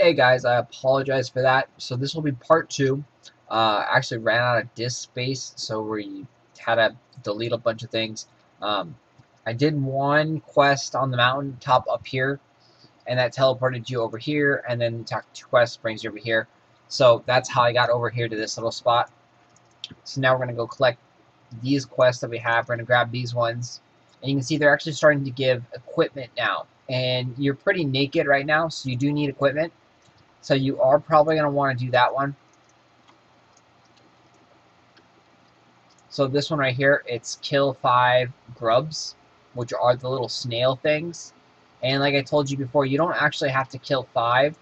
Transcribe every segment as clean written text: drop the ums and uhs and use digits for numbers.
Hey guys, I apologize for that. So this will be part two. I actually ran out of disk space, so we had to delete a bunch of things. Um, I did one quest on the mountain top up here, and that teleported you over here, and then talk two quests brings you over here. So that's how I got over here to this little spot. So now we're gonna go collect these quests that we have. We're gonna grab these ones, and you can see they're actually starting to give equipment now. And you're pretty naked right now, so you do need equipment. So you are probably going to want to do that one. So this one right here, it's kill 5 grubs, which are the little snail things. And like I told you before, you don't actually have to kill 5.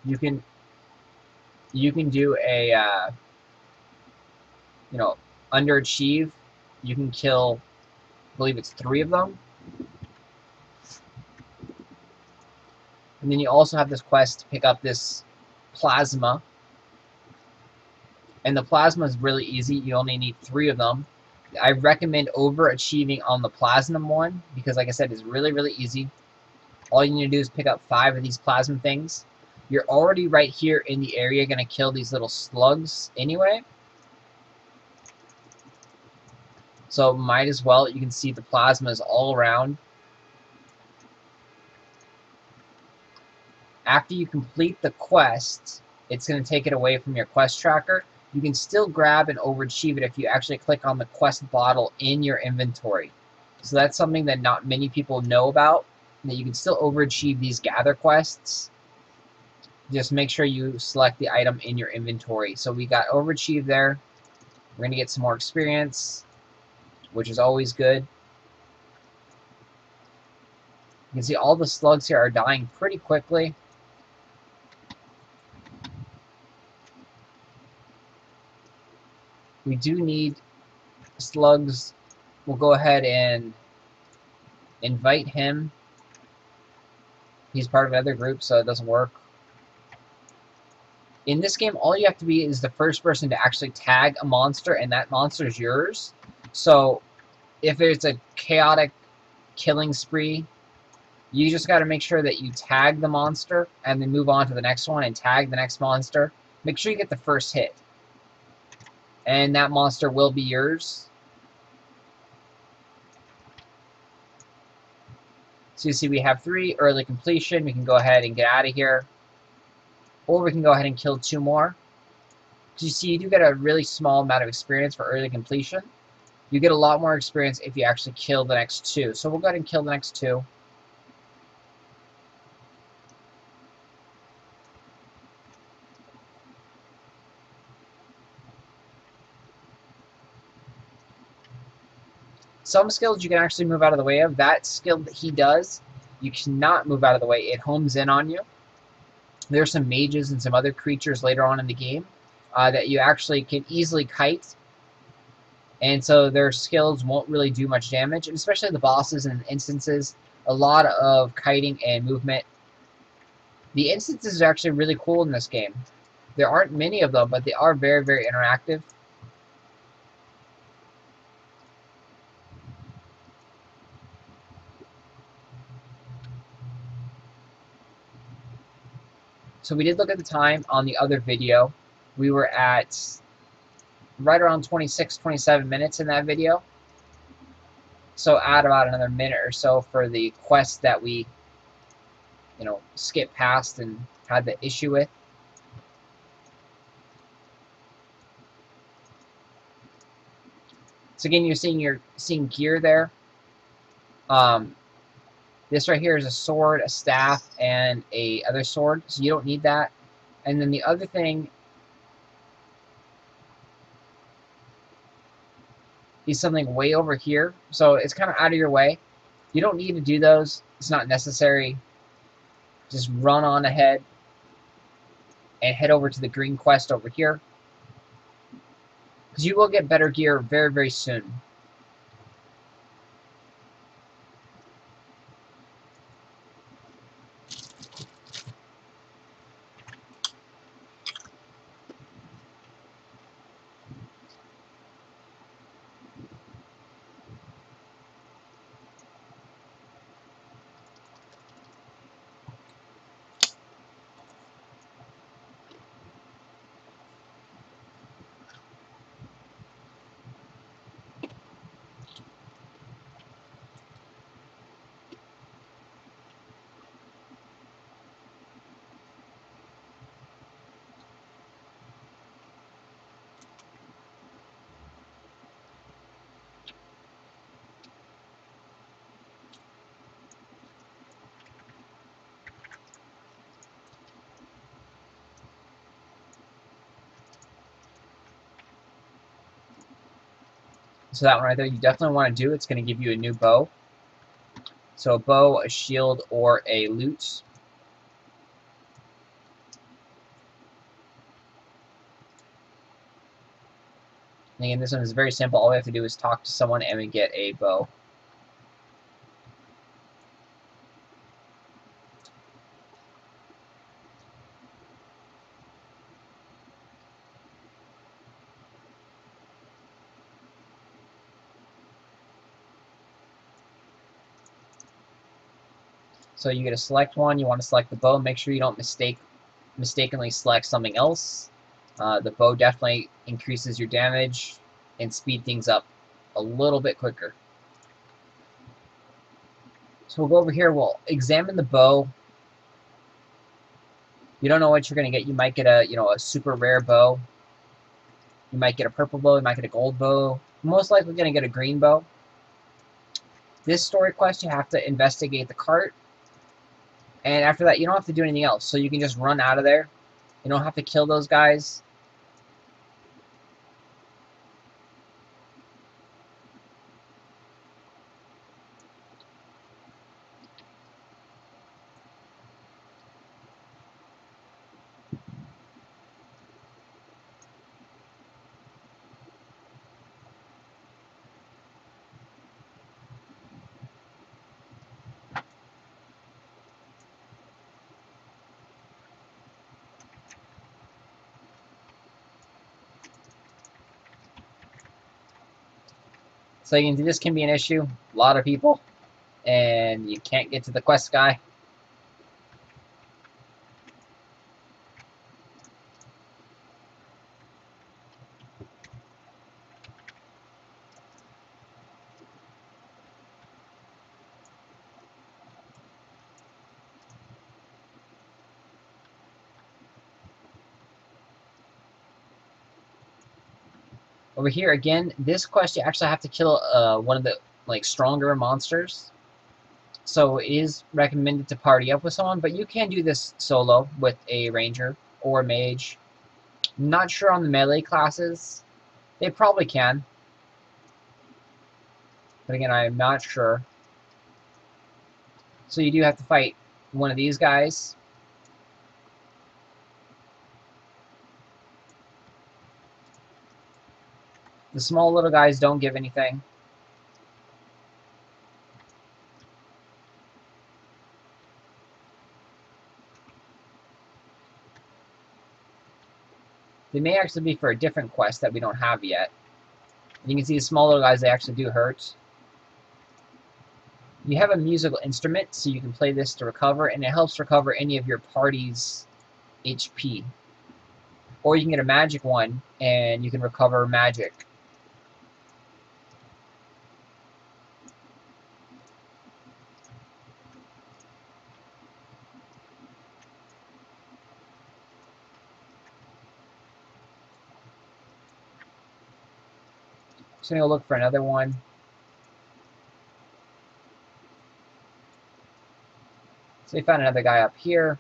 You can do a underachieve. You can kill, I believe it's 3 of them. And then you also have this quest to pick up this plasma. And the plasma is really easy. You only need 3 of them. I recommend overachieving on the Platinum one because, like I said, it's really, really easy. All you need to do is pick up 5 of these plasma things. You're already right here in the area going to kill these little slugs anyway. So might as well. You can see the plasmas all around. After you complete the quest, it's going to take it away from your quest tracker. You can still grab and overachieve it if you actually click on the quest bottle in your inventory. So that's something that not many people know about, that you can still overachieve these gather quests. Just make sure you select the item in your inventory. So we got overachieved there. We're going to get some more experience, which is always good. You can see all the slugs here are dying pretty quickly. We do need slugs. We'll go ahead and invite him. He's part of another group, so it doesn't work. In this game, all you have to be is the first person to actually tag a monster, and that monster is yours. So if it's a chaotic killing spree, you just got to make sure that you tag the monster and then move on to the next one and tag the next monster. Make sure you get the first hit. And that monster will be yours. So you see we have 3 early completion. We can go ahead and get out of here. Or we can go ahead and kill 2 more. So you see you do get a really small amount of experience for early completion. You get a lot more experience if you actually kill the next 2. So we'll go ahead and kill the next 2. Some skills you can actually move out of the way of. That skill that he does, you cannot move out of the way. It homes in on you. There's some mages and some other creatures later on in the game that you actually can easily kite. And so their skills won't really do much damage. And especially the bosses and instances, a lot of kiting and movement. The instances are actually really cool in this game. There aren't many of them, but they are very, very interactive. So we did look at the time on the other video. We were at right around 26, 27 minutes in that video. So add about another minute or so for the quest that we, skipped past and had the issue with. So again, you're seeing gear there. This right here is a sword, a staff, and a other sword. So you don't need that. And then the other thing is something way over here. So it's kind of out of your way. You don't need to do those. It's not necessary. Just run on ahead and head over to the green quest over here. Because you will get better gear very, very soon. So that one right there, you definitely want to do. It's going to give you a new bow. So a bow, a shield, or a lute. And again, this one is very simple. All we have to do is talk to someone and we get a bow. So you get to select one. You want to select the bow. Make sure you don't mistakenly select something else. The bow definitely increases your damage and speed things up a little bit quicker. So we'll go over here. We'll examine the bow. You don't know what you're going to get. You might get a a super rare bow. You might get a purple bow. You might get a gold bow. Most likely going to get a green bow. This story quest, you have to investigate the cart. And after that, you don't have to do anything else. So you can just run out of there. You don't have to kill those guys. So you can see this can be an issue. A lot of people. And you can't get to the quest guy. Over here again, this quest you actually have to kill one of the stronger monsters. So it is recommended to party up with someone, but you can do this solo with a ranger or a mage. I'm not sure on the melee classes. They probably can. But again, I'm not sure. So you do have to fight one of these guys. The small little guys don't give anything. They may actually be for a different quest that we don't have yet. You can see the small little guys, they actually do hurt. You have a musical instrument, so you can play this to recover, and it helps recover any of your party's HP. Or you can get a magic one, and you can recover magic. So I'm going to look for another one. So we found another guy up here.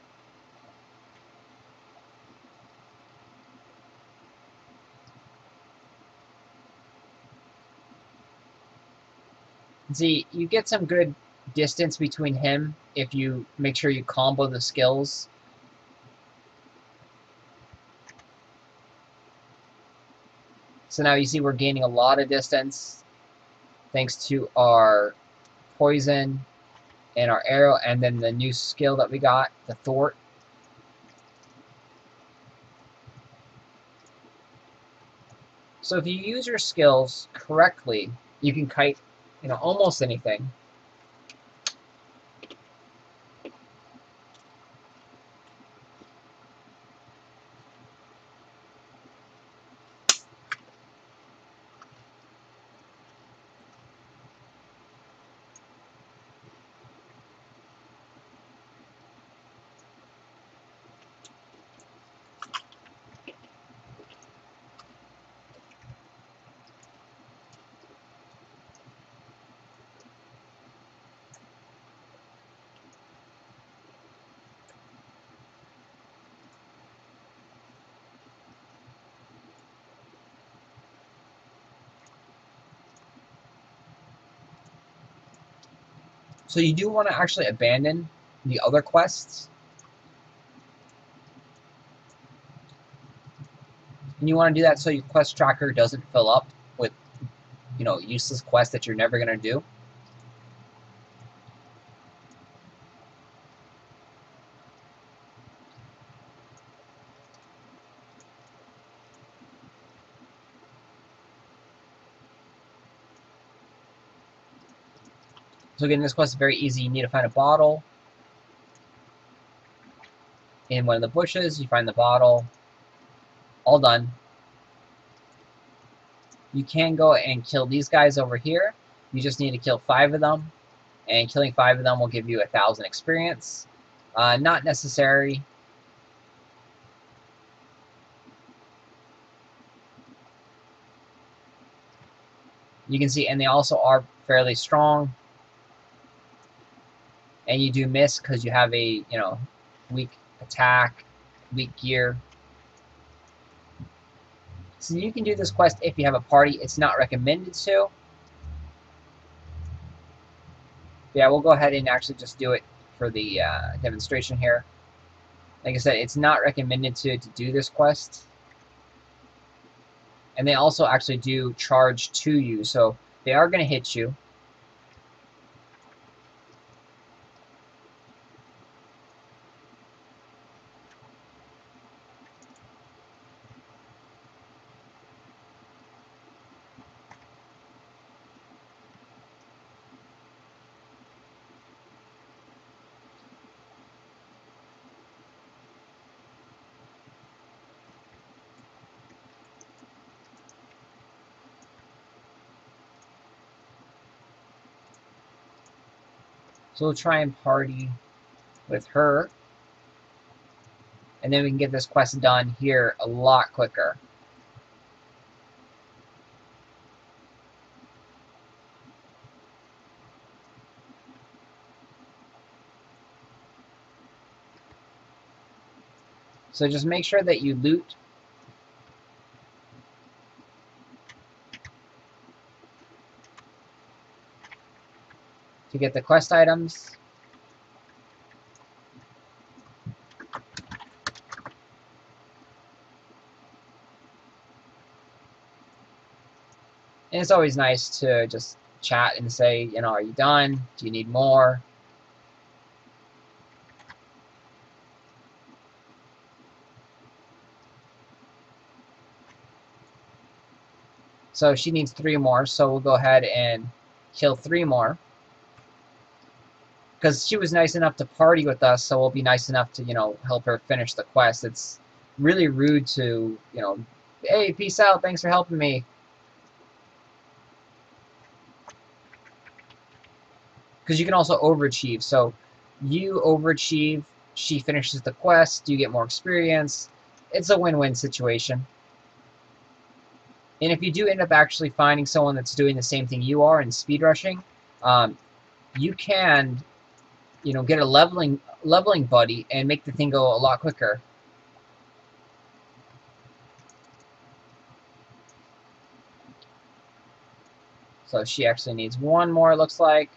See, you get some good distance between him if you make sure you combo the skills. So now you see we're gaining a lot of distance thanks to our poison and our arrow, and then the new skill that we got, the thwart. So if you use your skills correctly, you can kite, almost anything. So you do want to actually abandon the other quests. And you want to do that so your quest tracker doesn't fill up with, you know, useless quests that you're never going to do. So again, this quest is very easy. You need to find a bottle in one of the bushes. You find the bottle. All done. You can go and kill these guys over here. You just need to kill 5 of them. And killing 5 of them will give you 1,000 experience. Not necessary. You can see, and they also are fairly strong. And you do miss because you have a, you know, weak attack, weak gear. So you can do this quest if you have a party. It's not recommended to. Yeah, we'll go ahead and actually just do it for the demonstration here. Like I said, it's not recommended to do this quest. And they also actually do charge to you, so they are going to hit you. So we'll try and party with her. And then we can get this quest done here a lot quicker. So just make sure that you loot to get the quest items. And it's always nice to just chat and say, you know, are you done? Do you need more? So she needs 3 more, so we'll go ahead and kill 3 more. Because she was nice enough to party with us, so we'll be nice enough to, you know, help her finish the quest. It's really rude to, you know, hey, peace out, thanks for helping me. Because you can also overachieve. So you overachieve, she finishes the quest, you get more experience. It's a win-win situation. And if you do end up actually finding someone that's doing the same thing you are in speed rushing, you can, you know, get a leveling buddy and make the thing go a lot quicker. So she actually needs 1 more, it looks like.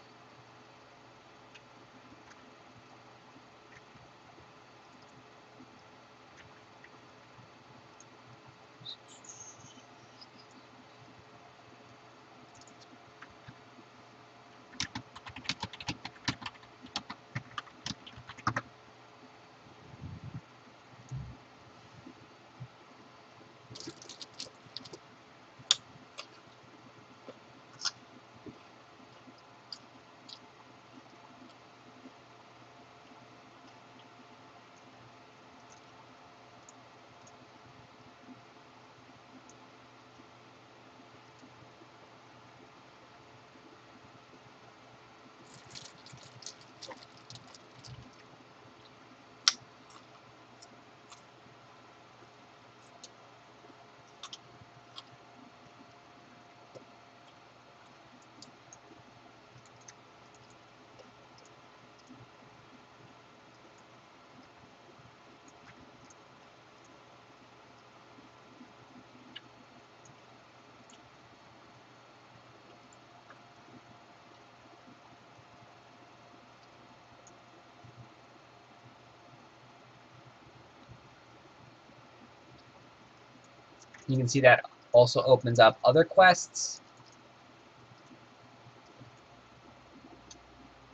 You can see that also opens up other quests.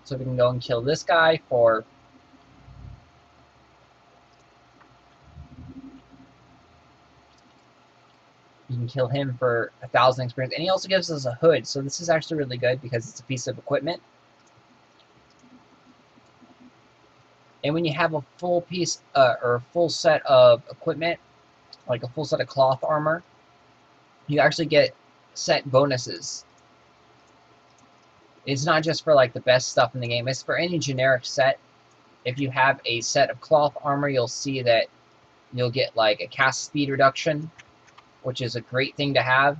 So we can go and kill this guy for... You can kill him for 1,000 experience. And he also gives us a hood. So this is actually really good because it's a piece of equipment. And when you have a full piece or a full set of equipment, like a full set of cloth armor, you actually get set bonuses. It's not just for like the best stuff in the game. It's for any generic set. If you have a set of cloth armor, you'll see that you'll get like a cast speed reduction, which is a great thing to have.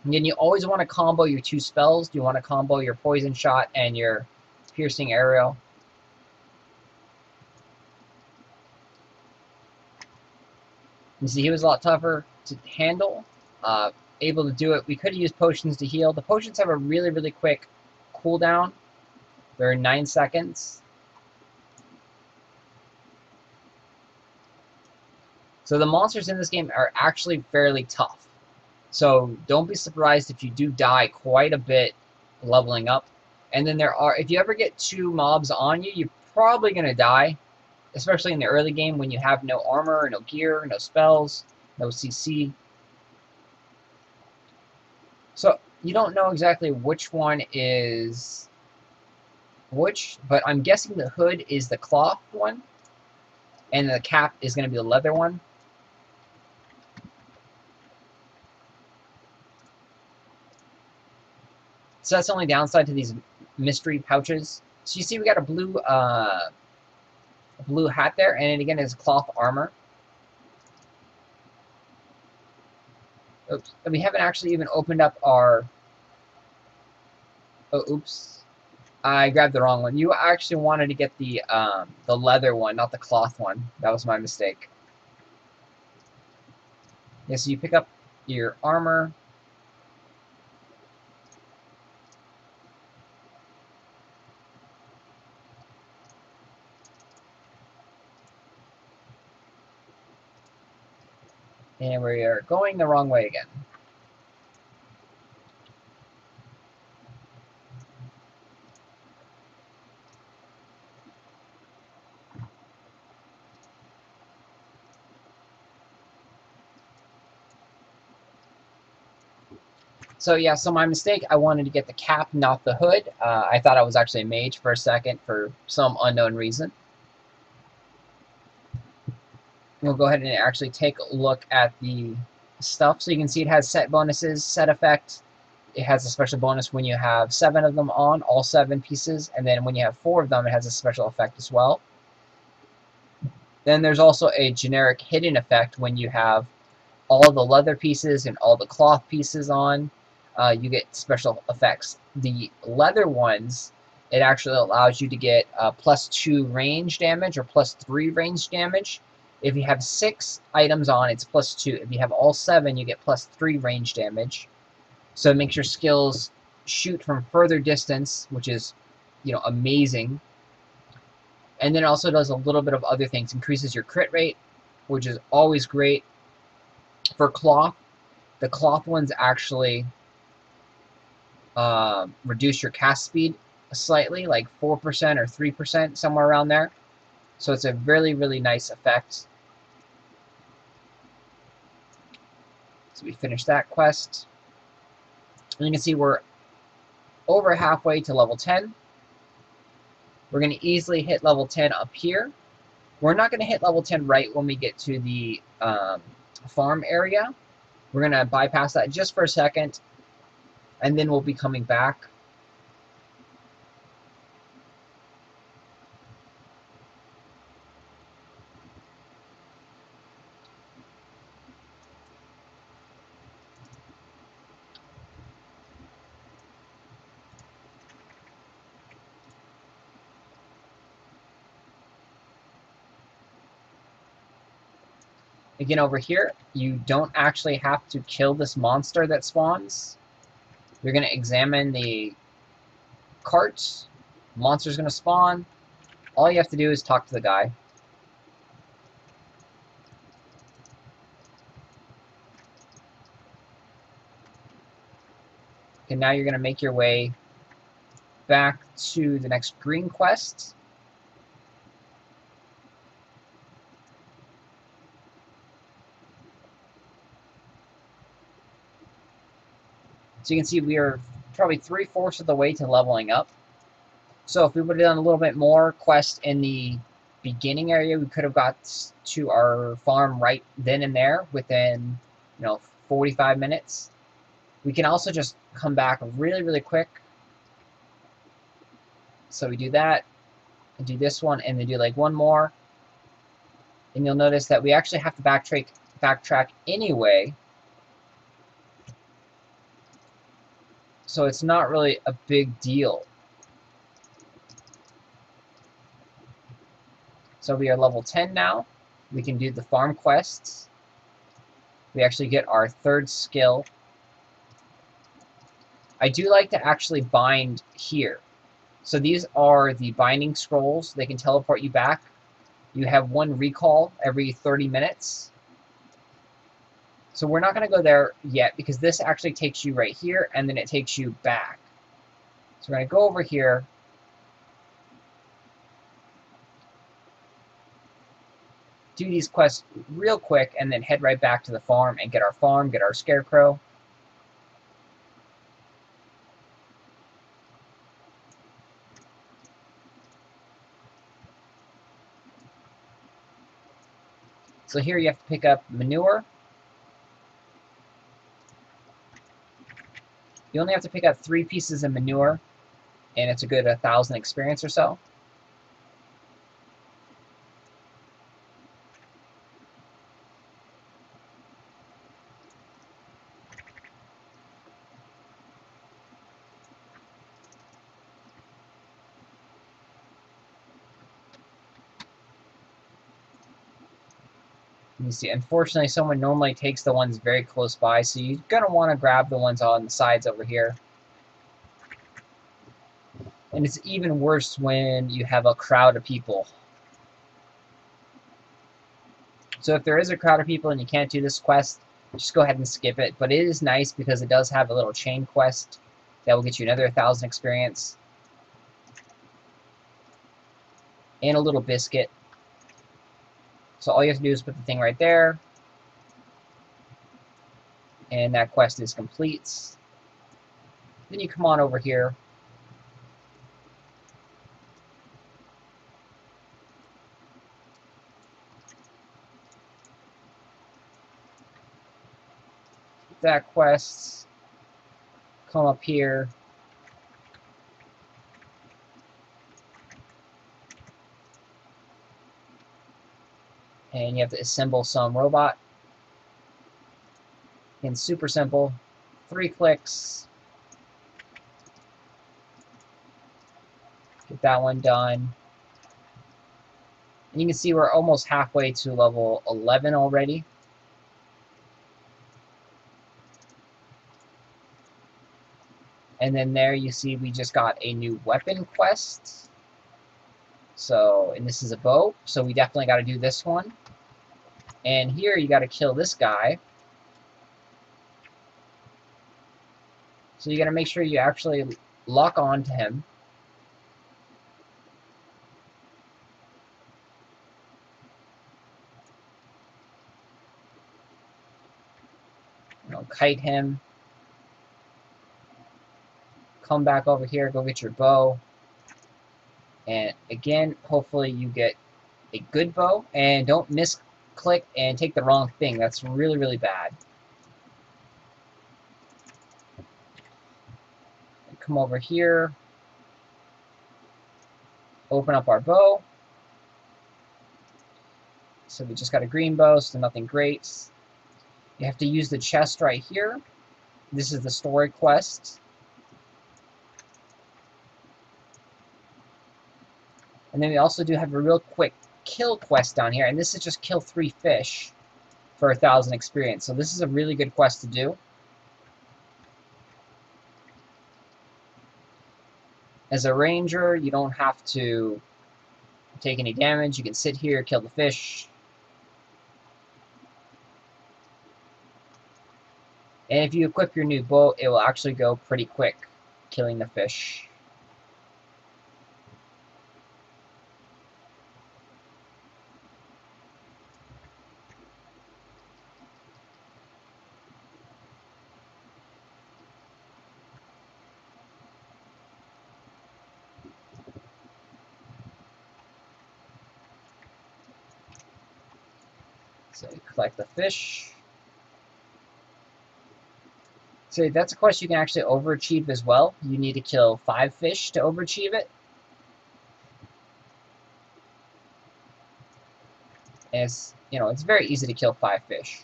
And then you always want to combo your 2 spells. You want to combo your poison shot and your piercing arrow. You see, he was a lot tougher to handle. Able to do it. We could have used potions to heal. The potions have a really, really quick cooldown. They're 9 seconds. So the monsters in this game are actually fairly tough. So don't be surprised if you do die quite a bit leveling up. And then if you ever get 2 mobs on you, you're probably going to die. Especially in the early game when you have no armor, no gear, no spells, no CC. So you don't know exactly which one is which, but I'm guessing the hood is the cloth one, and the cap is going to be the leather one. So that's the only downside to these mystery pouches. So you see we got a blue hat there, and it again is cloth armor. Oops. And we haven't actually even opened up our... Oh, oops. I grabbed the wrong one. You actually wanted to get the leather one, not the cloth one. That was my mistake. Yeah, so you pick up your armor. And we are going the wrong way again. So yeah, so my mistake, I wanted to get the cap, not the hood. I thought I was actually a mage for a second for some unknown reason. We'll go ahead and actually take a look at the stuff. So you can see it has set bonuses, set effect. It has a special bonus when you have 7 of them on, all 7 pieces. And then when you have 4 of them, it has a special effect as well. Then there's also a generic hidden effect when you have all the leather pieces and all the cloth pieces on. You get special effects. The leather ones, it actually allows you to get +2 range damage or +3 range damage. If you have 6 items on, it's +2. If you have all 7, you get +3 range damage. So it makes your skills shoot from further distance, which is, amazing. And then it also does a little bit of other things. Increases your crit rate, which is always great. For cloth, the cloth ones actually reduce your cast speed slightly, like 4% or 3%, somewhere around there. So it's a really, really nice effect. So we finished that quest. And you can see we're over halfway to level 10. We're going to easily hit level 10 up here. We're not going to hit level 10 right when we get to the farm area. We're going to bypass that just for a second, and then we'll be coming back. Again, over here, you don't actually have to kill this monster that spawns. You're going to examine the carts, Monster's going to spawn. All you have to do is talk to the guy. And now you're going to make your way back to the next green quest. So you can see we are probably 3/4 of the way to leveling up. So if we would have done a little bit more quest in the beginning area, we could have got to our farm right then and there within, 45 minutes. We can also just come back really, really quick. So we do that, and do this one, and then do like one more. And you'll notice that we actually have to backtrack anyway. So it's not really a big deal. So we are level 10 now. We can do the farm quests. We actually get our 3rd skill. I do like to actually bind here. So these are the binding scrolls. They can teleport you back. You have 1 recall every 30 minutes. So we're not going to go there yet because this actually takes you right here and then it takes you back. So we're going to go over here. Do these quests real quick and then head right back to the farm and get our scarecrow. So here you have to pick up manure. You only have to pick up 3 pieces of manure, and it's a good 1,000 experience or so. You see, unfortunately, someone normally takes the ones very close by, so you're going to want to grab the ones on the sides over here. And it's even worse when you have a crowd of people. So if there is a crowd of people and you can't do this quest, just go ahead and skip it. But it is nice because it does have a little chain quest that will get you another 1,000 experience. And a little biscuit. So all you have to do is put the thing right there. And that quest is complete. Then you come on over here. That quest. Come up here. And you have to assemble some robot. And super simple. 3 clicks. Get that one done. And you can see we're almost halfway to level 11 already. And then there you see we just got a new weapon quest. So, and this is a bow, so we definitely got to do this one. And here you got to kill this guy. So you got to make sure you actually lock on to him. Kite him. Come back over here, go get your bow. And again, hopefully you get a good bow. And don't misclick and take the wrong thing. That's really, really bad. Come over here. Open up our bow. So we just got a green bow, so nothing great. You have to use the chest right here. This is the story quest. And then we also do have a real quick kill quest down here, and this is just kill 3 fish for 1,000 experience. So this is a really good quest to do. As a ranger, you don't have to take any damage. You can sit here, kill the fish. And if you equip your new bow, it will actually go pretty quick, killing the fish. So you collect the fish. So that's a quest you can actually overachieve as well. You need to kill 5 fish to overachieve it. And it's, you know, it's very easy to kill 5 fish.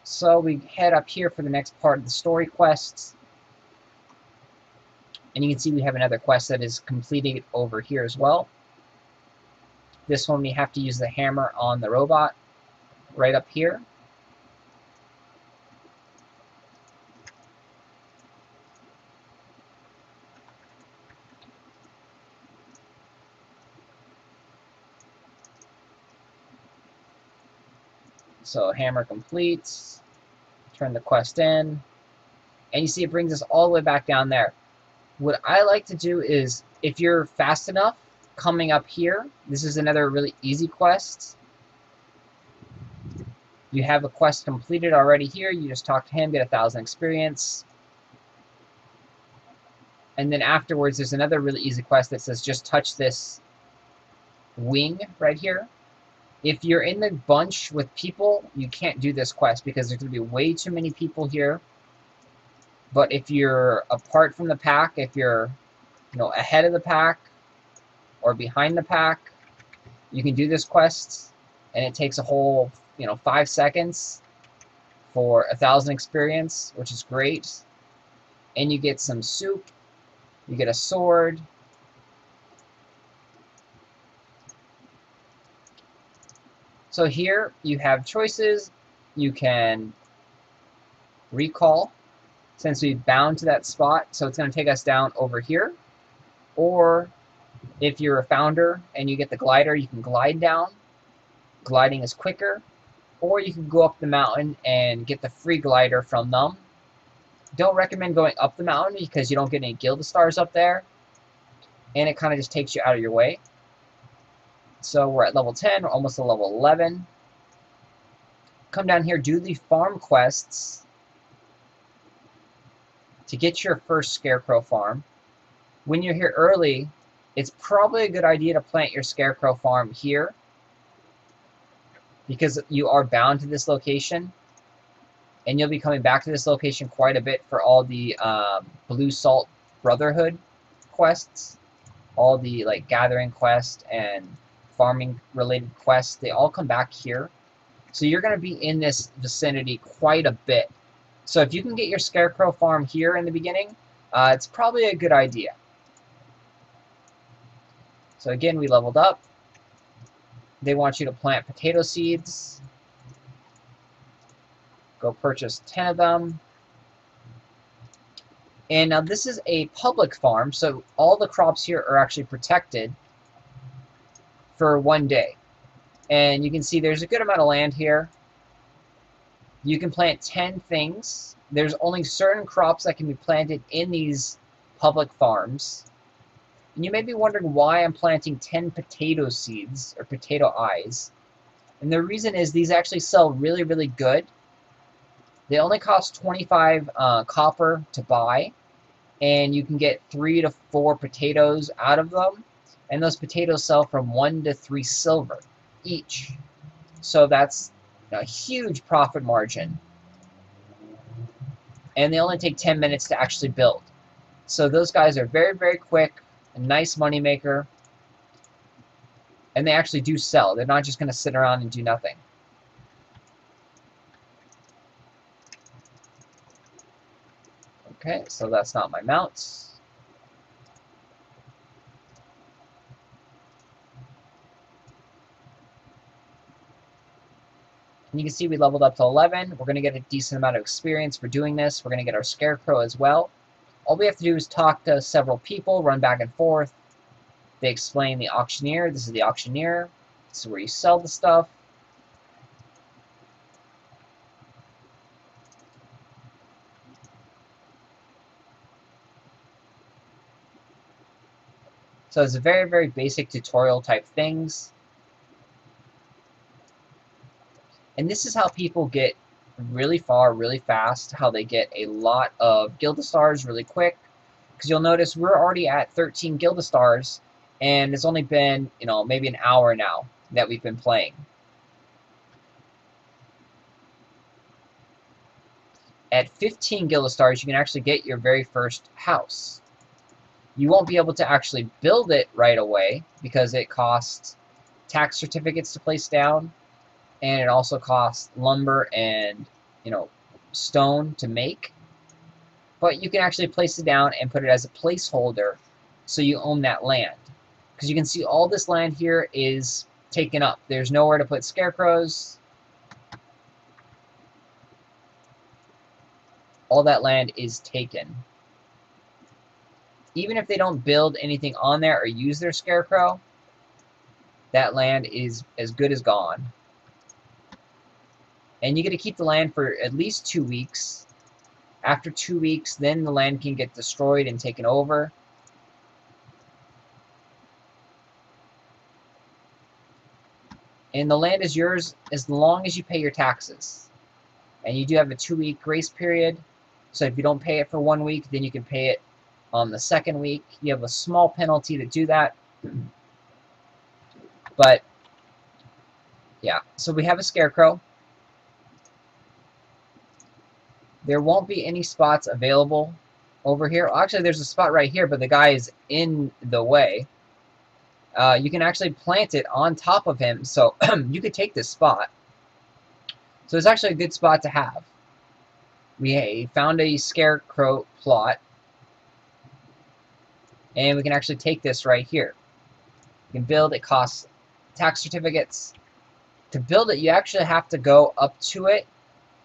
So we head up here for the next part of the story quests. And you can see we have another quest that is completed over here as well. This one we have to use the hammer on the robot right up here. So hammer completes, turn the quest in, and you see it brings us all the way back down there. What I like to do is, if you're fast enough, coming up here, this is another really easy quest. You have a quest completed already here, you just talk to him, get 1,000 experience. And then afterwards, there's another really easy quest that says just touch this wing right here. If you're in the bunch with people, you can't do this quest because there's going to be way too many people here. But if you're apart from the pack, if you're, you know, ahead of the pack or behind the pack, you can do this quest, and it takes a whole, you know, 5 seconds for 1,000 experience, which is great. And you get some soup, you get a sword. So here you have choices. You can recall, since we've bound to that spot, so it's going to take us down over here. Or if you're a founder and you get the glider, you can glide down. Gliding is quicker. Or you can go up the mountain and get the free glider from them. Don't recommend going up the mountain because you don't get any Gilda stars up there. And it kind of just takes you out of your way. So we're at level 10, we're almost to level 11. Come down here, do the farm quests to get your first scarecrow farm. When you're here early, it's probably a good idea to plant your scarecrow farm here because you are bound to this location, and you'll be coming back to this location quite a bit for all the Blue Salt Brotherhood quests, all the like gathering quest and farming related quests. They all come back here, so you're going to be in this vicinity quite a bit. So if you can get your scarecrow farm here in the beginning, it's probably a good idea. So again, we leveled up. They want you to plant potato seeds. Go purchase 10 of them. And now this is a public farm, so all the crops here are actually protected for 1 day. And you can see there's a good amount of land here. You can plant 10 things. There's only certain crops that can be planted in these public farms. And you may be wondering why I'm planting 10 potato seeds, or potato eyes. And the reason is these actually sell really, really good. They only cost 25 copper to buy, and you can get 3 to 4 potatoes out of them. And those potatoes sell from 1 to 3 silver each. So that's a huge profit margin. And they only take 10 minutes to actually build. So those guys are very, very quick, a nice money maker, and they actually do sell. They're not just going to sit around and do nothing. Okay, so that's not my mounts. And you can see we leveled up to 11. We're going to get a decent amount of experience for doing this. We're going to get our scarecrow as well. All we have to do is talk to several people, run back and forth. They explain the auctioneer. This is the auctioneer. This is where you sell the stuff. So it's a very, very basic tutorial type things. And this is how people get really far, really fast, how they get a lot of Gilda stars really quick. Because you'll notice we're already at 13 Gilda stars, and it's only been, you know, maybe an hour now that we've been playing. At 15 Gilda stars, you can actually get your very first house. You won't be able to actually build it right away because it costs tax certificates to place down, and it also costs lumber and, you know, stone to make. But you can actually place it down and put it as a placeholder so you own that land. Because you can see all this land here is taken up. There's nowhere to put scarecrows. All that land is taken. Even if they don't build anything on there or use their scarecrow, that land is as good as gone. And you get to keep the land for at least 2 weeks. After 2 weeks, then the land can get destroyed and taken over. And the land is yours as long as you pay your taxes. And you do have a 2-week grace period. So if you don't pay it for 1 week, then you can pay it on the second week. You have a small penalty to do that. But, yeah. So we have a scarecrow. There won't be any spots available over here. Actually, there's a spot right here, but the guy is in the way. You can actually plant it on top of him, so you could take this spot. So it's actually a good spot to have. We found a scarecrow plot, and we can actually take this right here. You can build. It costs tax certificates. To build it, you actually have to go up to it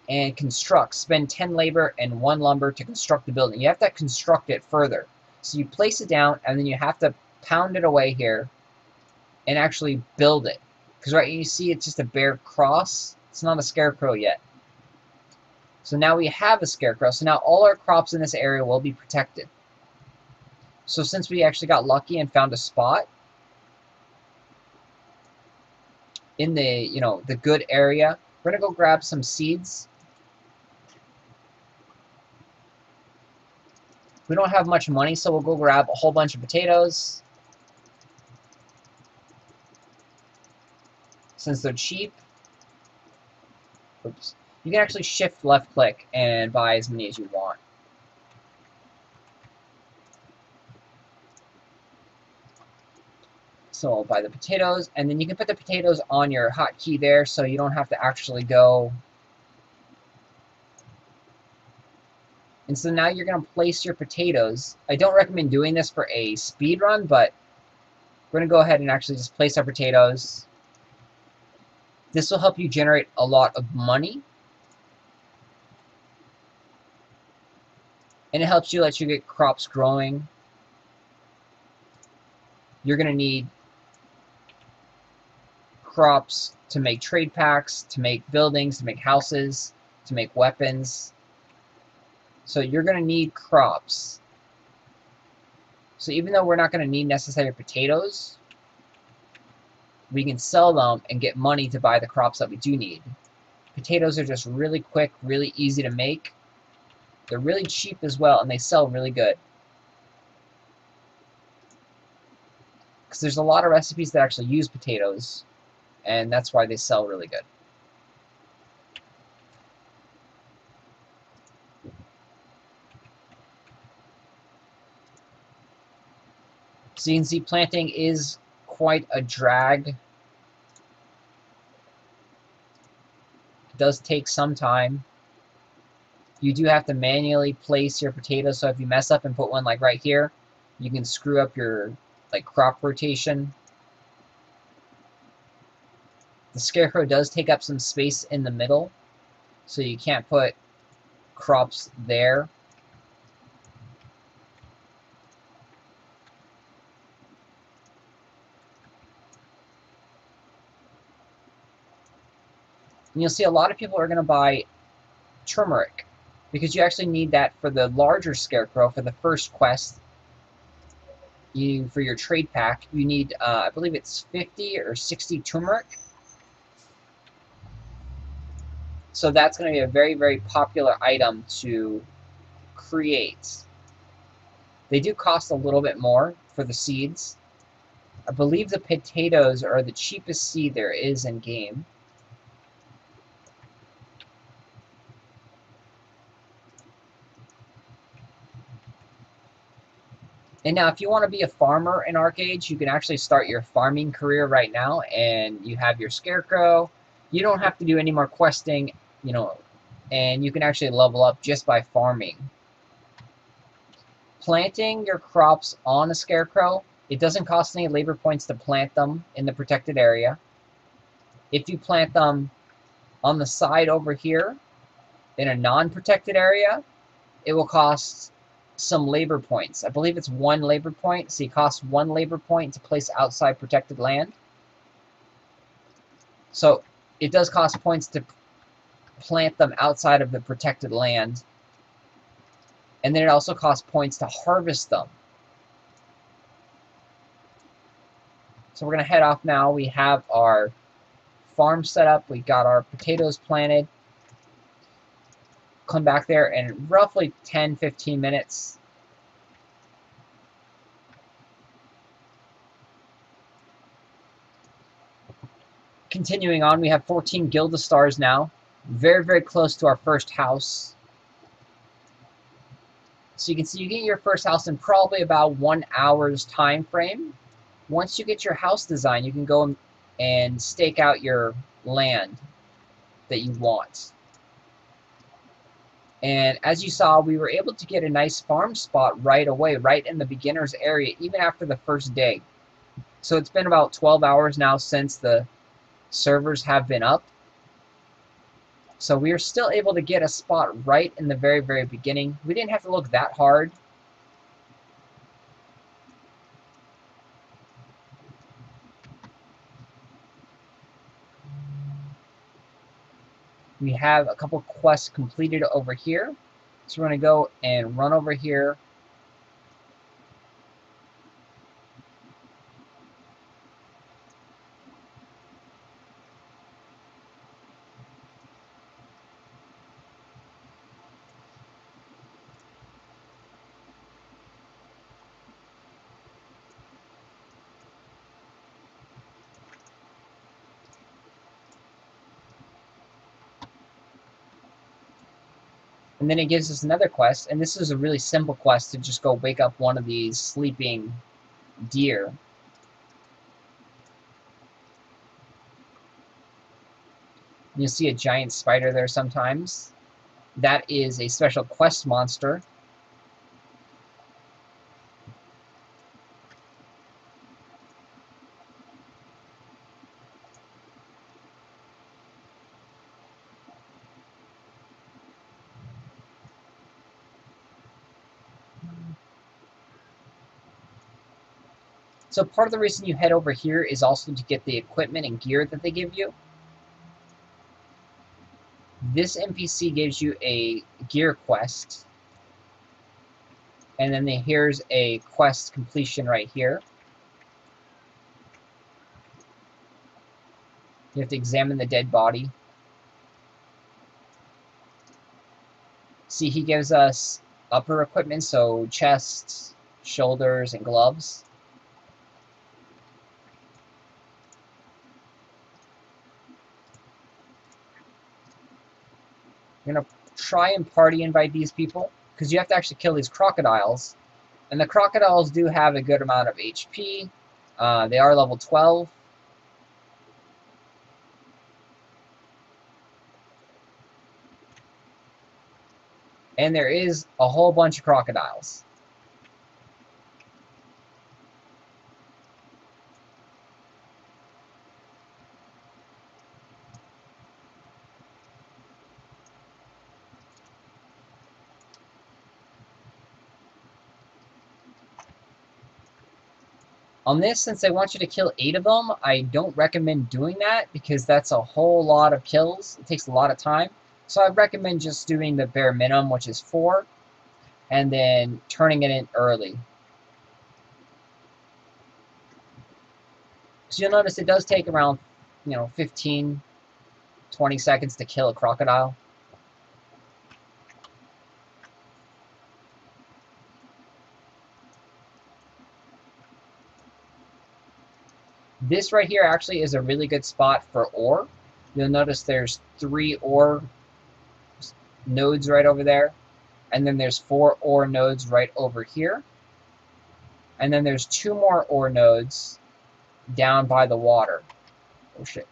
and construct. Spend 10 labor and 1 lumber to construct the building. You have to construct it further. So you place it down, and then you have to pound it away here and actually build it. Because right, you see it's just a bare cross. It's not a scarecrow yet. So now we have a scarecrow. So now all our crops in this area will be protected. So since we actually got lucky and found a spot in the, you know, the good area, we're going to go grab some seeds. We don't have much money, so we'll go grab a whole bunch of potatoes. Since they're cheap. Oops. You can actually shift left click and buy as many as you want. So I'll buy the potatoes, and then you can put the potatoes on your hotkey there so you don't have to actually go. And so now you're going to place your potatoes. I don't recommend doing this for a speed run, but we're going to go ahead and actually just place our potatoes. This will help you generate a lot of money. And it helps you let you get crops growing. You're going to need crops to make trade packs, to make buildings, to make houses, to make weapons. So you're going to need crops. So even though we're not going to need necessarily potatoes, we can sell them and get money to buy the crops that we do need. Potatoes are just really quick, really easy to make. They're really cheap as well, and they sell really good. Because there's a lot of recipes that actually use potatoes, and that's why they sell really good. So you can see planting is quite a drag. It does take some time. You do have to manually place your potatoes, so if you mess up and put one like right here, you can screw up your crop rotation. The scarecrow does take up some space in the middle, so you can't put crops there. And you'll see a lot of people are going to buy turmeric, because you actually need that for the larger scarecrow for the first quest. For your trade pack, you need, I believe it's 50 or 60 turmeric. So that's going to be a very, very popular item to create. They do cost a little bit more for the seeds. I believe the potatoes are the cheapest seed there is in game. And now, if you want to be a farmer in Archeage, you can actually start your farming career right now, and you have your scarecrow. You don't have to do any more questing, you know, and you can actually level up just by farming. Planting your crops on a scarecrow, it doesn't cost any labor points to plant them in the protected area. If you plant them on the side over here in a non-protected area, it will cost some labor points. I believe it's 1 labor point, so it costs 1 labor point to place outside protected land. So it does cost points to plant them outside of the protected land, and then it also costs points to harvest them. So we're going to head off now. We have our farm set up. We got our potatoes planted. Come back there in roughly 10-15 minutes. Continuing on, we have 14 Gilda stars now. Very, very close to our first house. So you can see you get your first house in probably about 1 hour's time frame. Once you get your house design, you can go and stake out your land that you want. And as you saw, we were able to get a nice farm spot right away, right in the beginner's area, even after the first day. So it's been about 12 hours now since the servers have been up. So we are still able to get a spot right in the very, very beginning. We didn't have to look that hard. We have a couple quests completed over here. So we're going to go and run over here. And then it gives us another quest, and this is a really simple quest to just go wake up one of these sleeping deer. You'll see a giant spider there sometimes. That is a special quest monster. So part of the reason you head over here is also to get the equipment and gear that they give you. This NPC gives you a gear quest. And then here's a quest completion right here. You have to examine the dead body. See, he gives us upper equipment, so chests, shoulders, and gloves. I'm going to try and party invite these people, because you have to actually kill these crocodiles. And the crocodiles do have a good amount of HP. They are level 12. And there is a whole bunch of crocodiles. On this, since they want you to kill 8 of them, I don't recommend doing that because that's a whole lot of kills. It takes a lot of time. So I recommend just doing the bare minimum, which is 4, and then turning it in early. So you'll notice it does take around, 15, 20 seconds to kill a crocodile. This right here actually is a really good spot for ore. You'll notice there's 3 ore nodes right over there. And then there's 4 ore nodes right over here. And then there's 2 more ore nodes down by the water. Oh shit.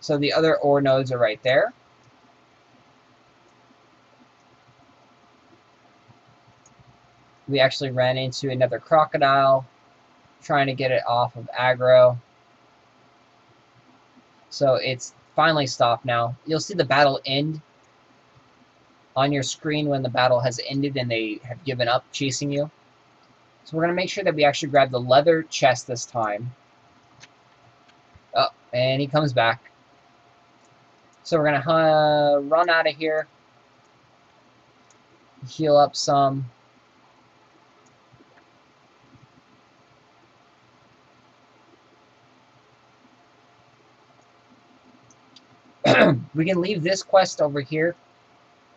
So the other ore nodes are right there. We actually ran into another crocodile trying to get it off of aggro. So it's finally stopped now. You'll see the battle end on your screen when the battle has ended and they have given up chasing you. So we're going to make sure that we actually grab the leather chest this time. Oh, and he comes back. So we're going to run out of here. Heal up some. We can leave this quest over here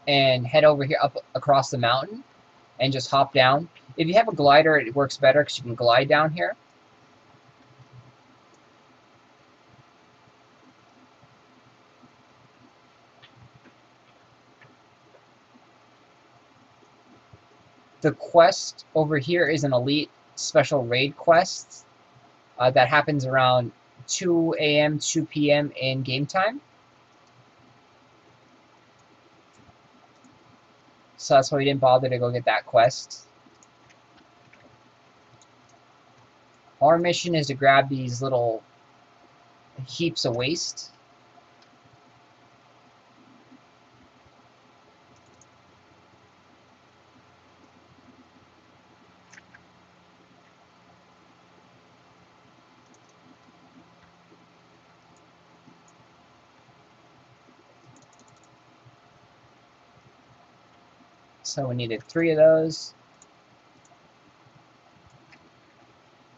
and head over here up across the mountain and just hop down. If you have a glider, it works better because you can glide down here. The quest over here is an elite special raid quest that happens around 2 a.m., 2 p.m. in game time. So that's why we didn't bother to go get that quest. Our mission is to grab these little heaps of waste. So we needed 3 of those.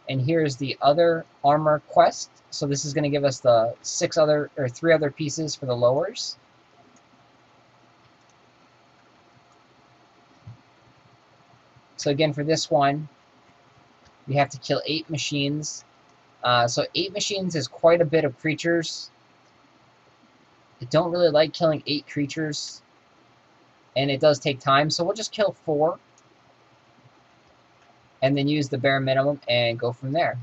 And here's the other armor quest. So this is going to give us the 3 other pieces for the lowers. So again, for this one, we have to kill 8 machines. So 8 machines is quite a bit of creatures. I don't really like killing 8 creatures. And it does take time, so we'll just kill 4. And then use the bare minimum and go from there.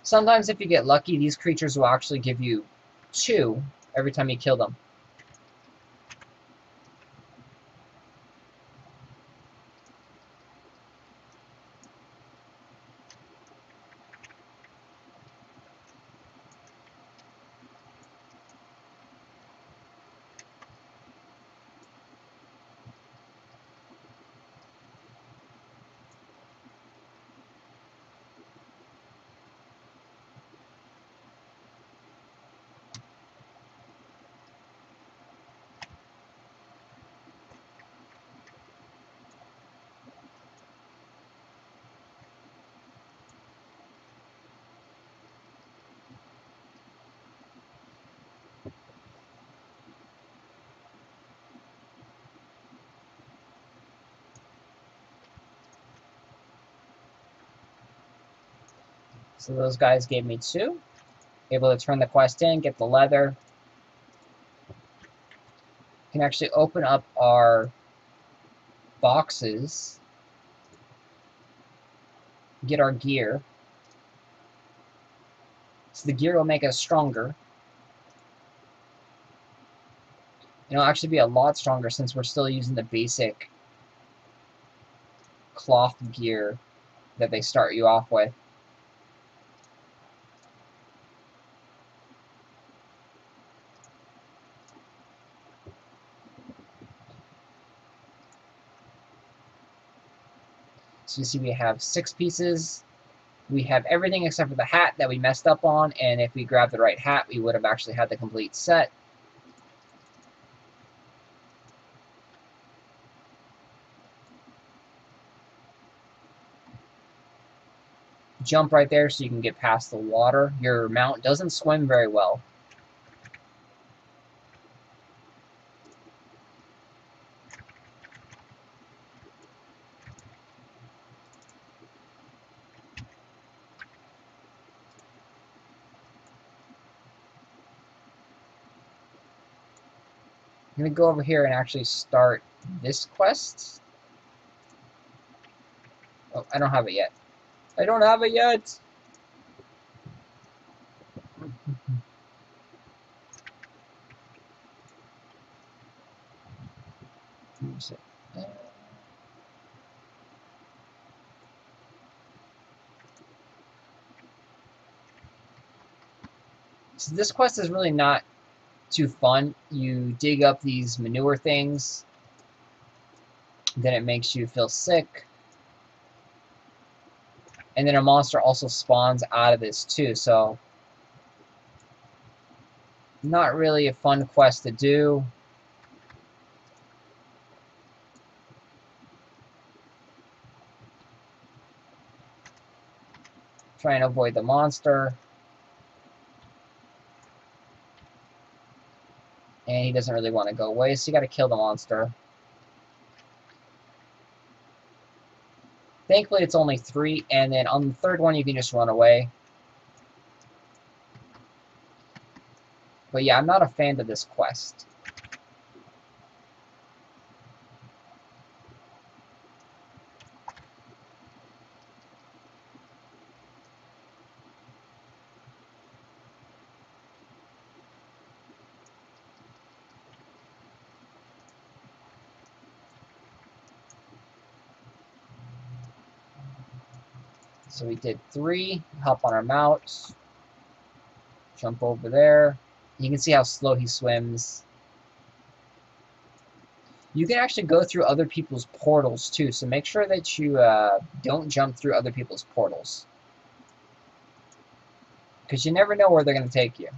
Sometimes if you get lucky, these creatures will actually give you 2 every time you kill them. So those guys gave me 2. Able to turn the quest in, get the leather. Can actually open up our boxes, get our gear. So the gear will make us stronger. It'll actually be a lot stronger since we're still using the basic cloth gear that they start you off with. So you see we have 6 pieces. We have everything except for the hat that we messed up on, and if we grabbed the right hat, we would have actually had the complete set. Jump right there so you can get past the water. Your mount doesn't swim very well. I'm going to go over here and actually start this quest. Oh, I don't have it yet. I don't have it yet! So this quest is really not too fun. You dig up these manure things, then it makes you feel sick. And then a monster also spawns out of this too, so not really a fun quest to do. Try and avoid the monster. And he doesn't really want to go away, so you gotta kill the monster. Thankfully it's only 3, and then on the third one you can just run away. But yeah, I'm not a fan of this quest. So we did 3, hop on our mount, jump over there. You can see how slow he swims. You can actually go through other people's portals too, so make sure that you don't jump through other people's portals. Because you never know where they're going to take you.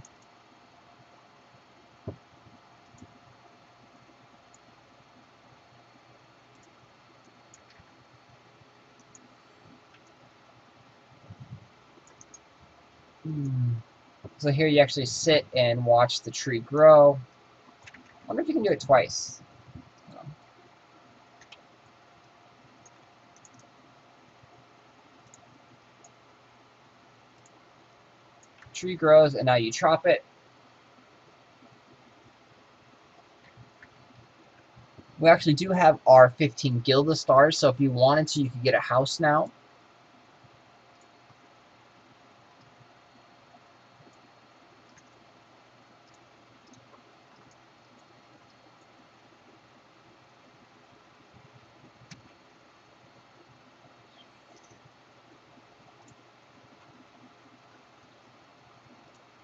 So here you actually sit and watch the tree grow. I wonder if you can do it twice. Tree grows, and now you chop it. We actually do have our 15 Gilda stars, so if you wanted to, you could get a house now.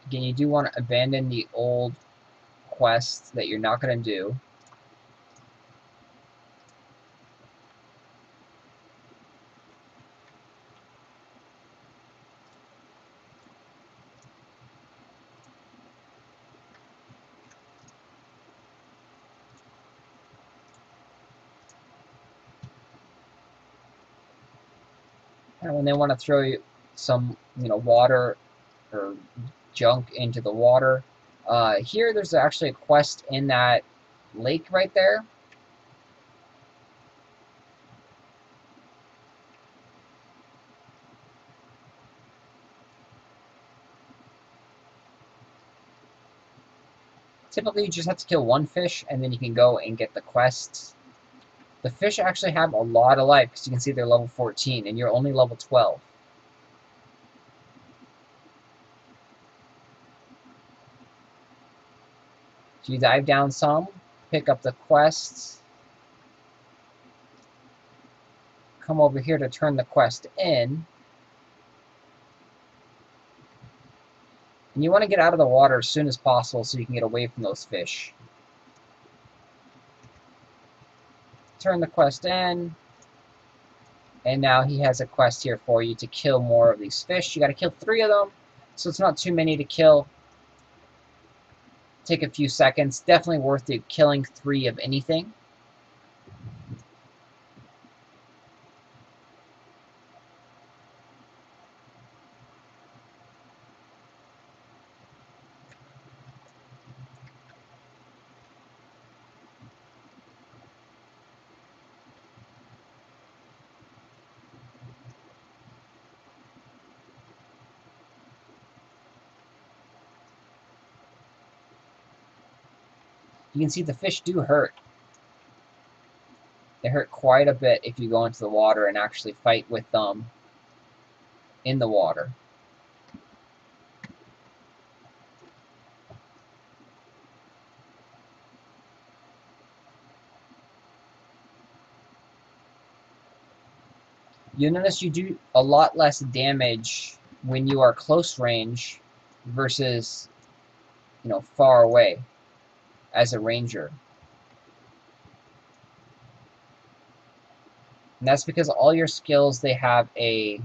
Again, you do want to abandon the old quests that you're not going to do. And when they want to throw you some, water or junk into the water, here there's actually a quest in that lake right there. Typically, you just have to kill 1 fish, and then you can go and get the quests. The fish actually have a lot of life, because you can see they're level 14, and you're only level 12. So you dive down some, pick up the quests, come over here to turn the quest in, and you want to get out of the water as soon as possible so you can get away from those fish. Turn the quest in, And now he has a quest here for you to kill more of these fish. You got to kill 3 of them, so it's not too many to kill. Take a few seconds. Definitely worth it killing 3 of anything. You can see the fish do hurt. They hurt quite a bit if you go into the water and actually fight with them in the water. You'll notice you do a lot less damage when you are close range versus, far away as a ranger. And that's because all your skills, they have a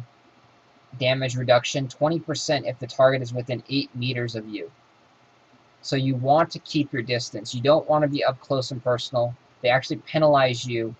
damage reduction, 20% if the target is within 8 meters of you. So you want to keep your distance. You don't want to be up close and personal. They actually penalize you.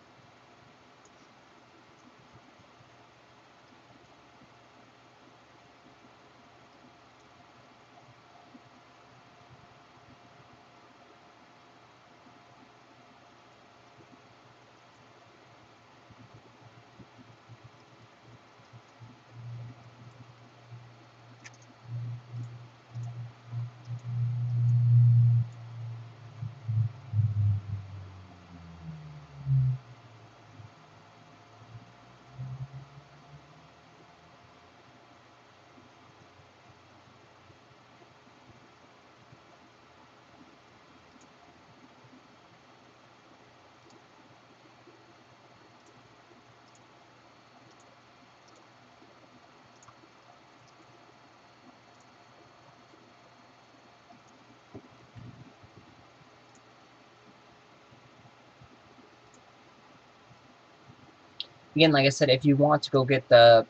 Again, like I said, if you want to go get the,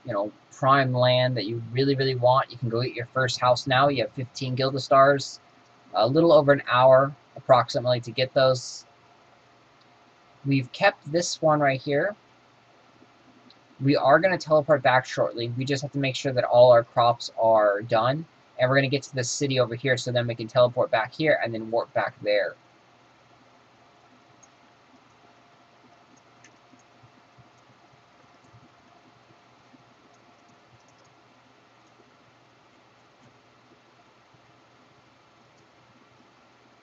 prime land that you really, really want, you can go get your first house now. You have 15 Gilda stars. A little over an hour, approximately, to get those. We've kept this one right here. We are going to teleport back shortly. We just have to make sure that all our crops are done. And we're going to get to the city over here, so then we can teleport back here and then warp back there.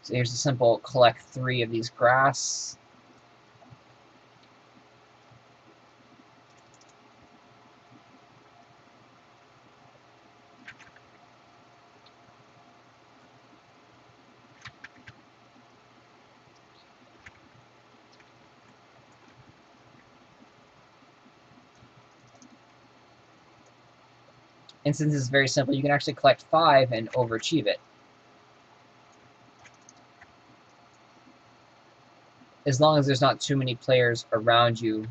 So here's a simple collect 3 of these grass. And since it's very simple, you can actually collect 5 and overachieve it. As long as there's not too many players around you.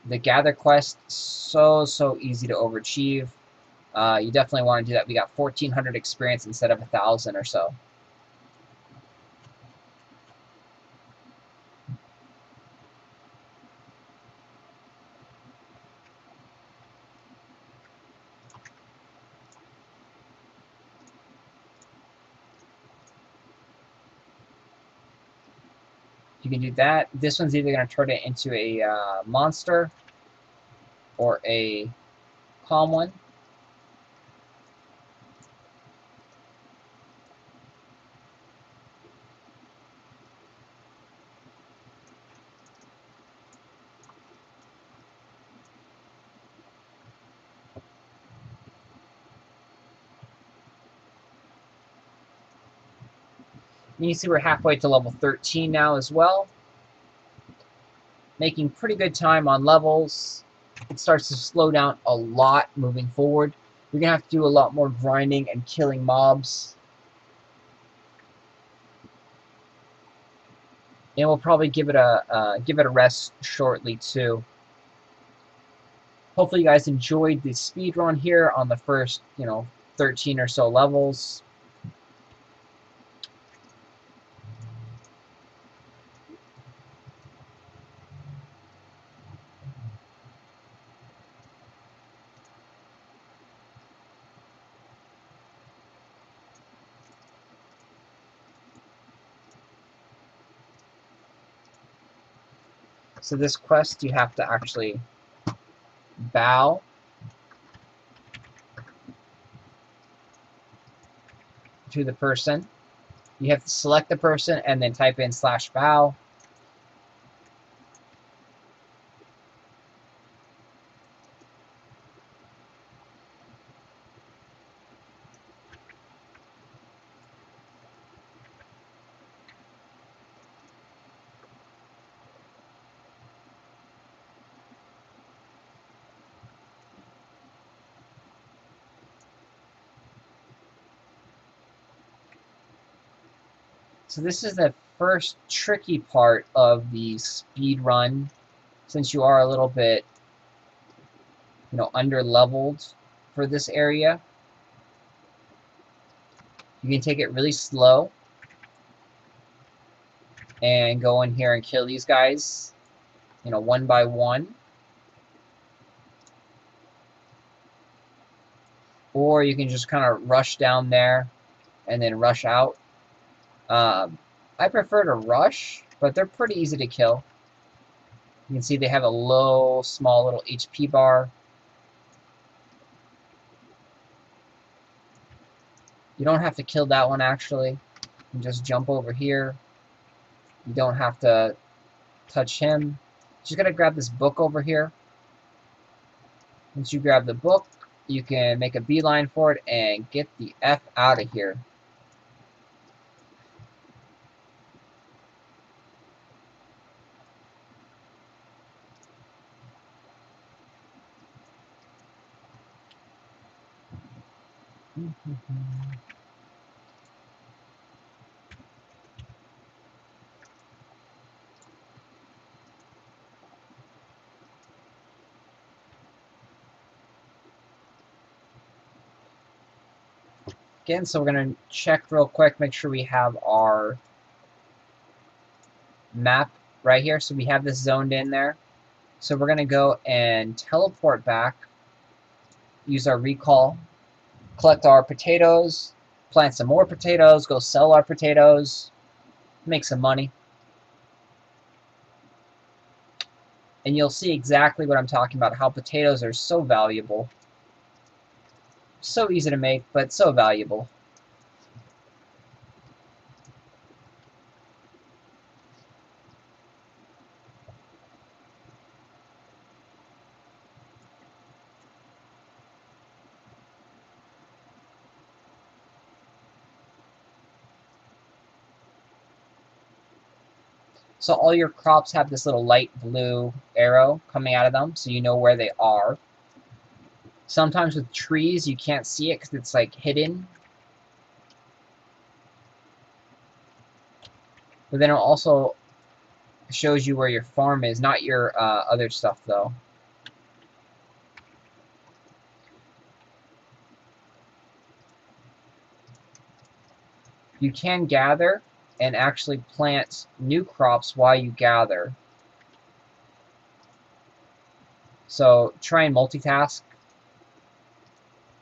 The gather quest, so easy to overachieve. You definitely want to do that. We got 1,400 experience instead of 1,000 or so. You can do that. This one's either going to turn it into a monster or a calm one. And you see we're halfway to level 13 now as well. Making pretty good time on levels. It starts to slow down a lot moving forward. You're going to have to do a lot more grinding and killing mobs. And we'll probably give it a rest shortly too. hopefully you guys enjoyed the speed run here on the first, 13 or so levels. So this quest, you have to actually bow to the person. You have to select the person and then type in /bow. So this is the first tricky part of the speed run, since you are a little bit, under leveled for this area. You can take it really slow and go in here and kill these guys, one by one. Or you can just kind of rush down there and then rush out. I prefer to rush, but they're pretty easy to kill. You can see they have a low, small little HP bar. You don't have to kill that one, actually. You can just jump over here. You don't have to touch him. Just gotta grab this book over here. Once you grab the book, you can make a beeline for it and get the F out of here. Again, so we're going to check real quick, make sure we have our map right here. So we have this zoned in there. So we're going to go and teleport back, use our recall, collect our potatoes, plant some more potatoes, go sell our potatoes, make some money. And you'll see exactly what I'm talking about, how potatoes are so valuable. So easy to make, but so valuable. So all your crops have this little light blue arrow coming out of them, so you know where they are. Sometimes with trees, you can't see it because it's like hidden. But then it also shows you where your farm is, not your other stuff though. You can gather and actually plant new crops while you gather. So try and multitask.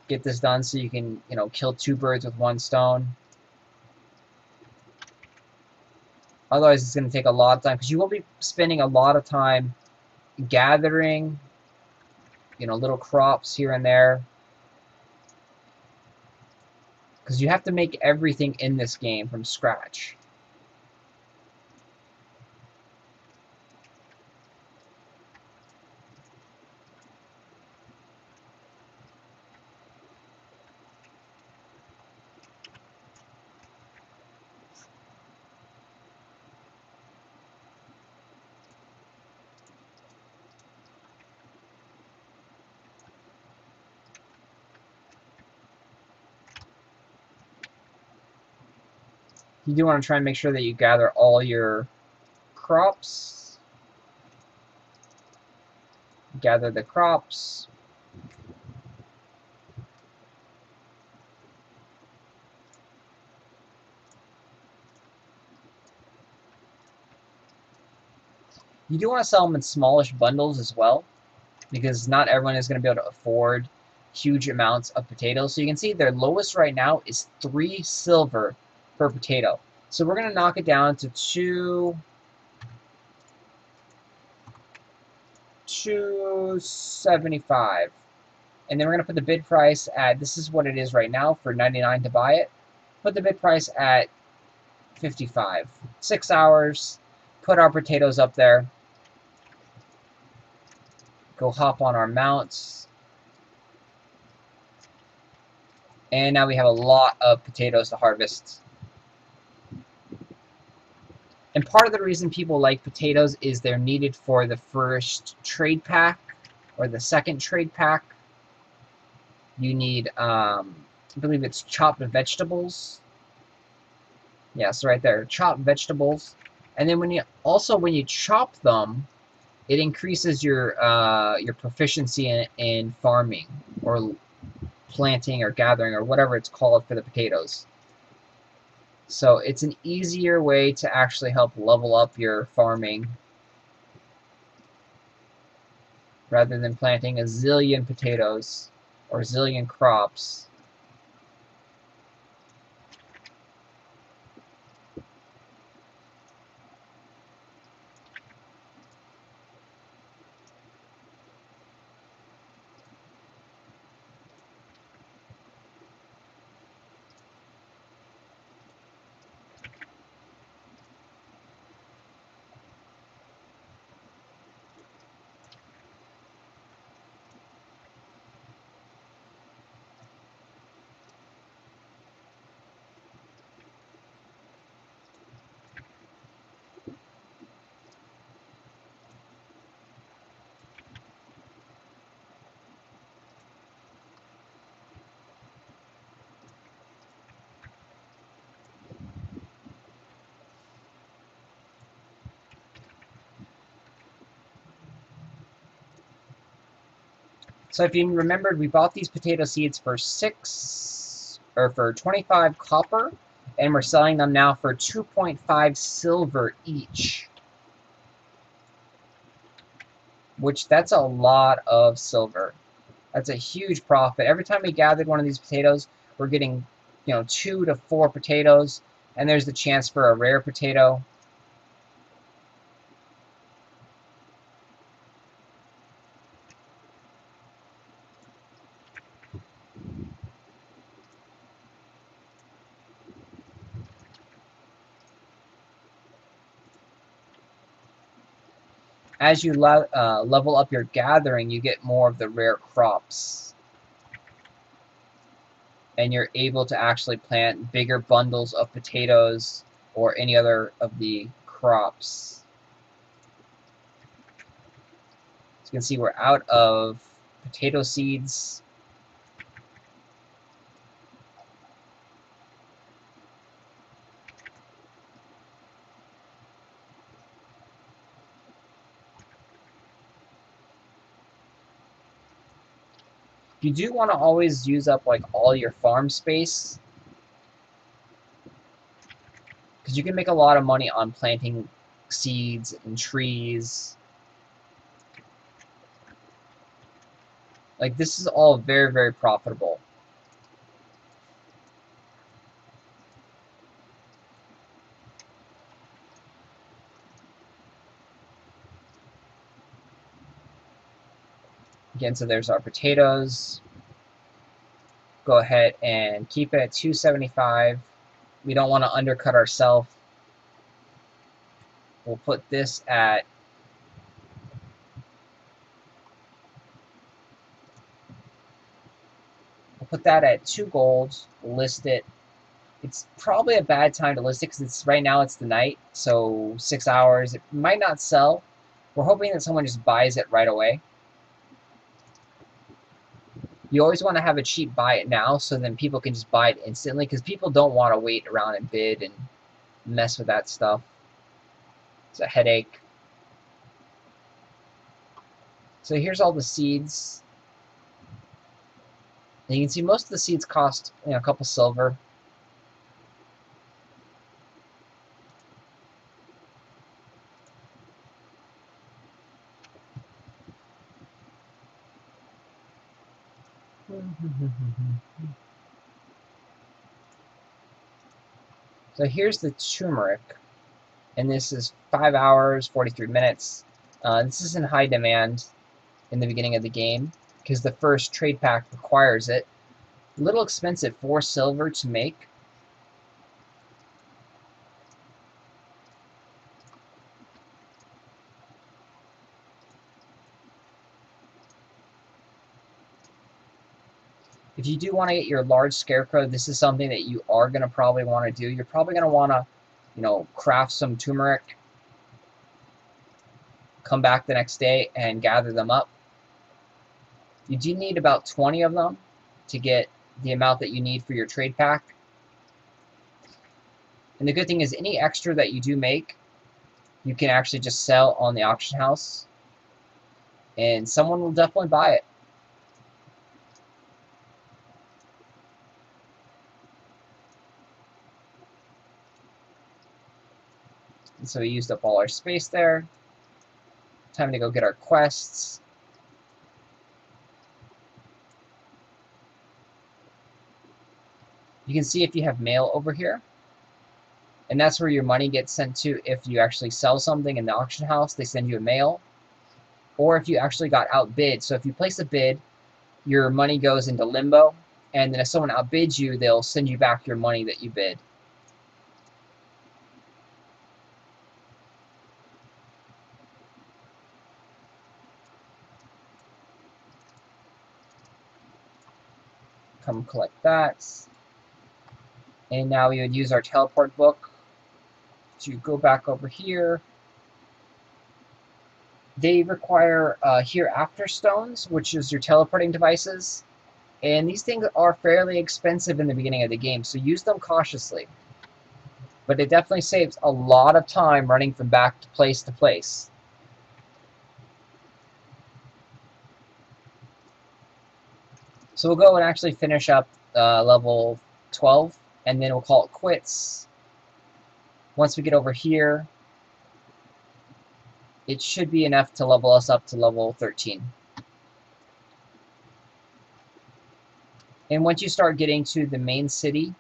Get this done so you can, kill two birds with one stone. Otherwise, it's going to take a lot of time because you will be spending a lot of time gathering, little crops here and there. Because you have to make everything in this game from scratch. You do want to try and make sure that you gather all your crops. gather the crops. You do want to sell them in smallish bundles as well, because not everyone is going to be able to afford huge amounts of potatoes. So you can see their lowest right now is 3 silver per potato. So we're going to knock it down to 275. And then we're going to put the bid price at, this is what it is right now, for 99 to buy it. Put the bid price at 55. 6 hours. Put our potatoes up there. Go hop on our mounts. And now we have a lot of potatoes to harvest. And part of the reason people like potatoes is they're needed for the first trade pack or the second trade pack. You need, I believe it's chopped vegetables. Yeah, so right there, chopped vegetables. And then when you chop them, it increases your proficiency in farming or planting or gathering or whatever it's called for the potatoes. So it's an easier way to actually help level up your farming rather than planting a zillion potatoes or a zillion crops. So if you remembered, we bought these potato seeds for 25 copper, and we're selling them now for 2.5 silver each. Which, that's a lot of silver. That's a huge profit. Every time we gathered one of these potatoes, we're getting, 2 to 4 potatoes, and there's the chance for a rare potato. As you level up your gathering, you get more of the rare crops. And you're able to actually plant bigger bundles of potatoes or any other of the crops. As you can see, we're out of potato seeds. You do want to always use up like all your farm space, because you can make a lot of money on planting seeds and trees. Like, this is all very, very profitable. Again, so there's our potatoes. Go ahead and keep it at 275. We don't want to undercut ourselves. We'll put this at we'll put that at 2 gold. List it. It's probably a bad time to list it because right now it's the night, so 6 hours. It might not sell. We're hoping that someone just buys it right away. You always want to have a cheap buy it now, so then people can just buy it instantly, because people don't want to wait around and bid and mess with that stuff. It's a headache. So here's all the seeds. And you can see most of the seeds cost, you know, a couple silver. So here's the turmeric, and this is 5 hours, 43 minutes. This is in high demand in the beginning of the game because the first trade pack requires it. A little expensive, 4 silver to make. If you do want to get your large scarecrow, this is something that you are going to probably want to do. You're probably going to want to, you know, craft some turmeric, come back the next day and gather them up. You do need about 20 of them to get the amount that you need for your trade pack. And the good thing is any extra that you do make, you can actually just sell on the auction house, and someone will definitely buy it. And so we used up all our space there. Time to go get our quests. You can see if you have mail over here. And that's where your money gets sent to if you actually sell something in the auction house. They send you a mail. Or if you actually got outbid. So if you place a bid, your money goes into limbo. And then if someone outbids you, they'll send you back your money that you bid. Come collect that. And now we would use our teleport book to go back over here. They require hereafter stones, which is your teleporting devices. And these things are fairly expensive in the beginning of the game, so use them cautiously. But it definitely saves a lot of time running from back to place. So we'll go and actually finish up level 12, and then we'll call it quits. Once we get over here, it should be enough to level us up to level 13. And once you start getting to the main city,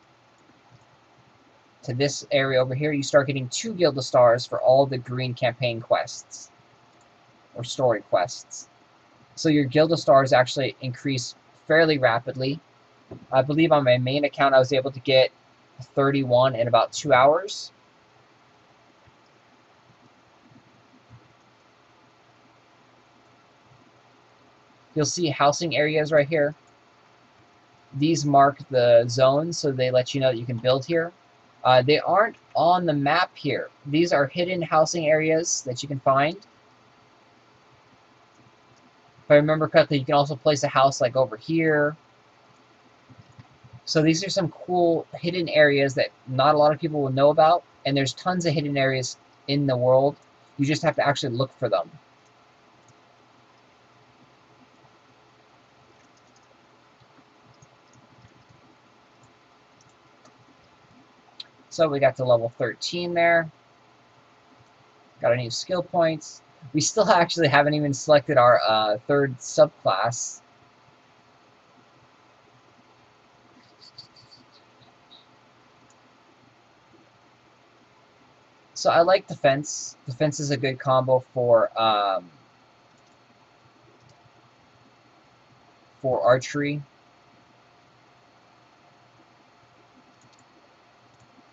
to this area over here, you start getting 2 Gilda stars for all the green campaign quests, or story quests. So your Gilda stars actually increase fairly rapidly. I believe on my main account I was able to get 31 in about 2 hours. You'll see housing areas right here. These mark the zones, so they let you know that you can build here. They aren't on the map here. These are hidden housing areas that you can find. If I remember correctly, you can also place a house like over here. So these are some cool hidden areas that not a lot of people will know about, and there's tons of hidden areas in the world. You just have to actually look for them. So we got to level 13 there. Got our new skill points. We still actually haven't even selected our third subclass. So I like defense. Defense is a good combo for archery.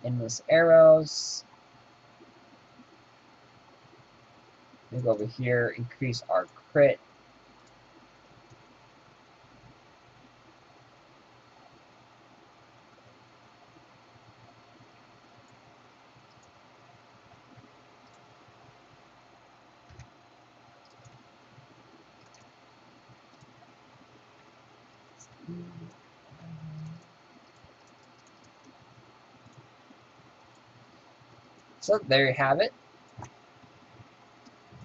Endless arrows. We go over here, increase our crit. So there you have it.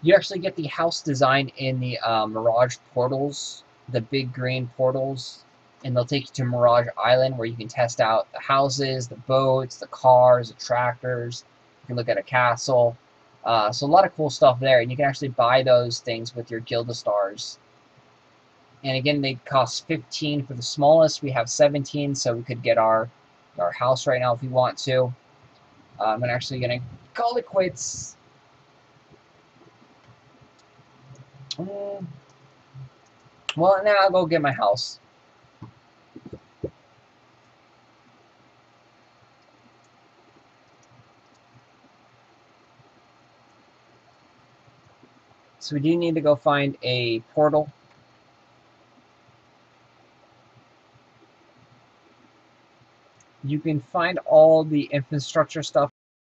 You actually get the house design in the Mirage portals, the big green portals, and they'll take you to Mirage Island where you can test out the houses, the boats, the cars, the tractors. You can look at a castle. So a lot of cool stuff there, and you can actually buy those things with your Gilda stars. And again, they cost 15 for the smallest. We have 17, so we could get our house right now if we want to. I'm actually going to call it quits. Well, now I'll go get my house. So we do need to go find a portal. You can find all the infrastructure stuff